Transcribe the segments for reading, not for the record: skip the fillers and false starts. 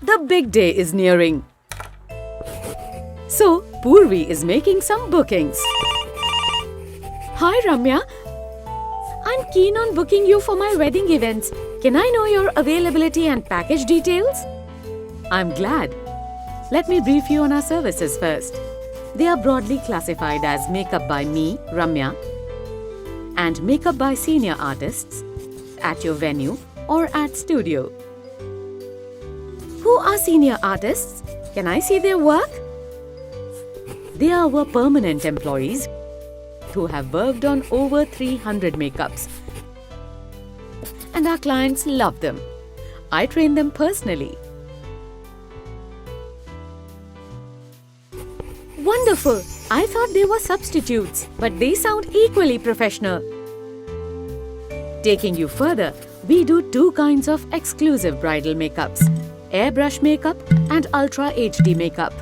The big day is nearing. So, Purvi is making some bookings. Hi Ramya. I'm keen on booking you for my wedding events. Can I know your availability and package details? I'm glad. Let me brief you on our services first. They are broadly classified as makeup by me, Ramya, and makeup by senior artists at your venue or at studio. Who are senior artists? Can I see their work? They are our permanent employees who have worked on over 300 makeups. And our clients love them. I train them personally. Wonderful! I thought they were substitutes, but they sound equally professional. Taking you further, we do two kinds of exclusive bridal makeups: airbrush makeup and Ultra HD makeup.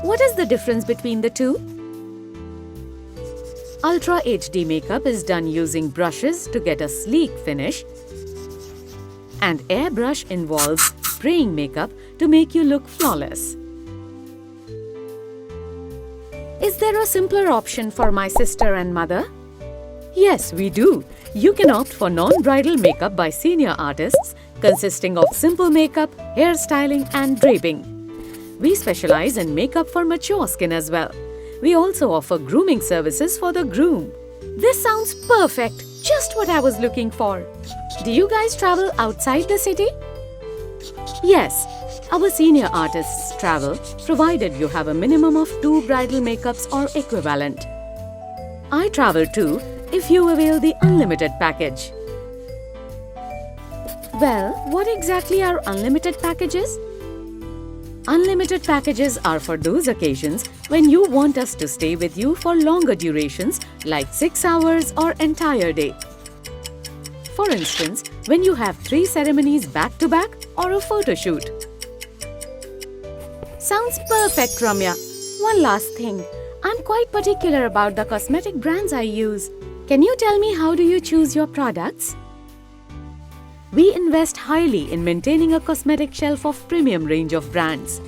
What is the difference between the two? Ultra HD makeup is done using brushes to get a sleek finish, and airbrush involves spraying makeup to make you look flawless. Is there a simpler option for my sister and mother? Yes, we do. You can opt for non-bridal makeup by senior artists consisting of simple makeup, hairstyling and draping. We specialize in makeup for mature skin as well. We also offer grooming services for the groom. This sounds perfect. Just what I was looking for. Do you guys travel outside the city? Yes. Our senior artists travel, provided you have a minimum of 2 bridal makeups or equivalent. I travel too, if you avail the unlimited package. Well, what exactly are unlimited packages? Unlimited packages are for those occasions when you want us to stay with you for longer durations like 6 hours or entire day. For instance, when you have 3 ceremonies back to back or a photo shoot. Sounds perfect, Ramya. One last thing. I'm quite particular about the cosmetic brands I use. Can you tell me how do you choose your products? We invest highly in maintaining a cosmetic shelf of premium range of brands.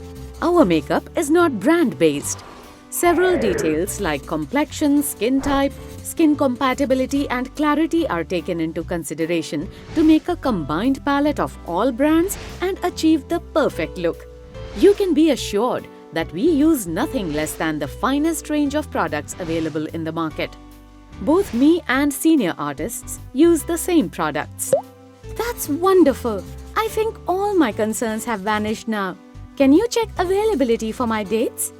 Our makeup is not brand-based. Several details like complexion, skin type, skin compatibility and clarity are taken into consideration to make a combined palette of all brands and achieve the perfect look. You can be assured that we use nothing less than the finest range of products available in the market. Both me and senior artists use the same products. That's wonderful! I think all my concerns have vanished now. Can you check availability for my dates?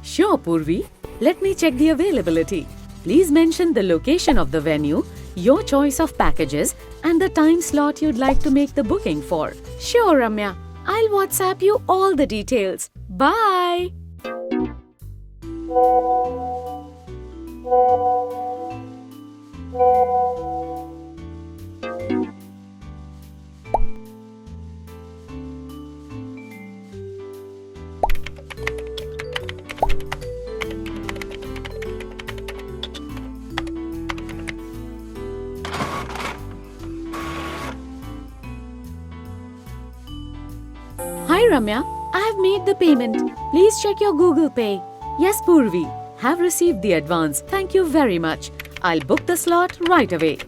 Sure, Purvi. Let me check the availability. Please mention the location of the venue, your choice of packages, and the time slot you'd like to make the booking for. Sure, Ramya. I'll WhatsApp you all the details. Bye! Hi Ramya, I have made the payment. Please check your Google Pay. Yes, Purvi, have received the advance. Thank you very much. I'll book the slot right away.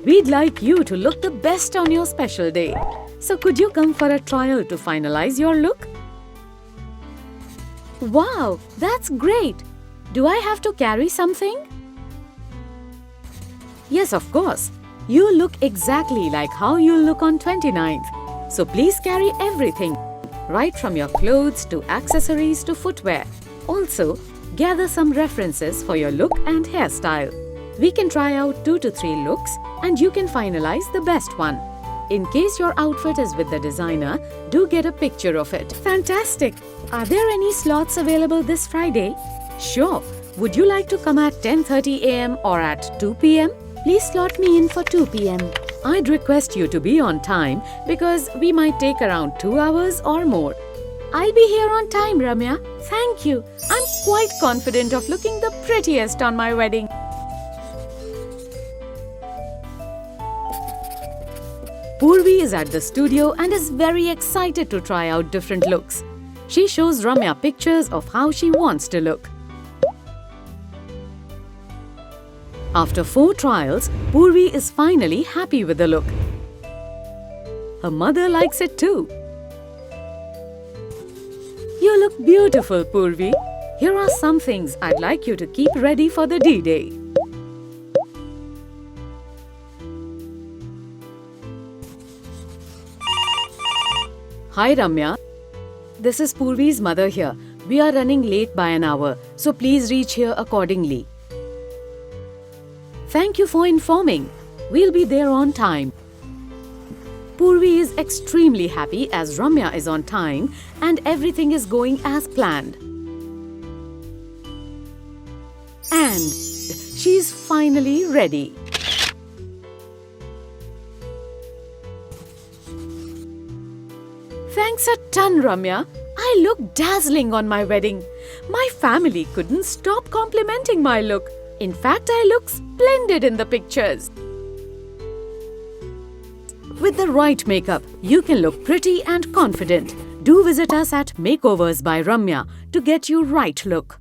We'd like you to look the best on your special day. So could you come for a trial to finalize your look? Wow, that's great. Do I have to carry something? Yes, of course. You look exactly like how you look on 29th. So please carry everything, right from your clothes to accessories to footwear. Also, gather some references for your look and hairstyle. We can try out 2 to 3 looks and you can finalize the best one. In case your outfit is with the designer, do get a picture of it. Fantastic! Are there any slots available this Friday? Sure. Would you like to come at 10:30 a.m. or at 2 p.m.? Please slot me in for 2 p.m. I'd request you to be on time because we might take around 2 hours or more. I'll be here on time, Ramya. Thank you. I'm quite confident of looking the prettiest on my wedding. Purvi is at the studio and is very excited to try out different looks. She shows Ramya pictures of how she wants to look. After 4 trials, Purvi is finally happy with the look. Her mother likes it too. You look beautiful, Purvi. Here are some things I'd like you to keep ready for the D-Day. Hi Ramya. This is Purvi's mother here. We are running late by an hour, so please reach here accordingly. Thank you for informing. We'll be there on time. Purvi is extremely happy as Ramya is on time and everything is going as planned. And she's finally ready. Thanks a ton, Ramya. I look dazzling on my wedding. My family couldn't stop complimenting my look. In fact, I look splendid in the pictures. With the right makeup, you can look pretty and confident. Do visit us at Makeovers by Ramya to get your right look.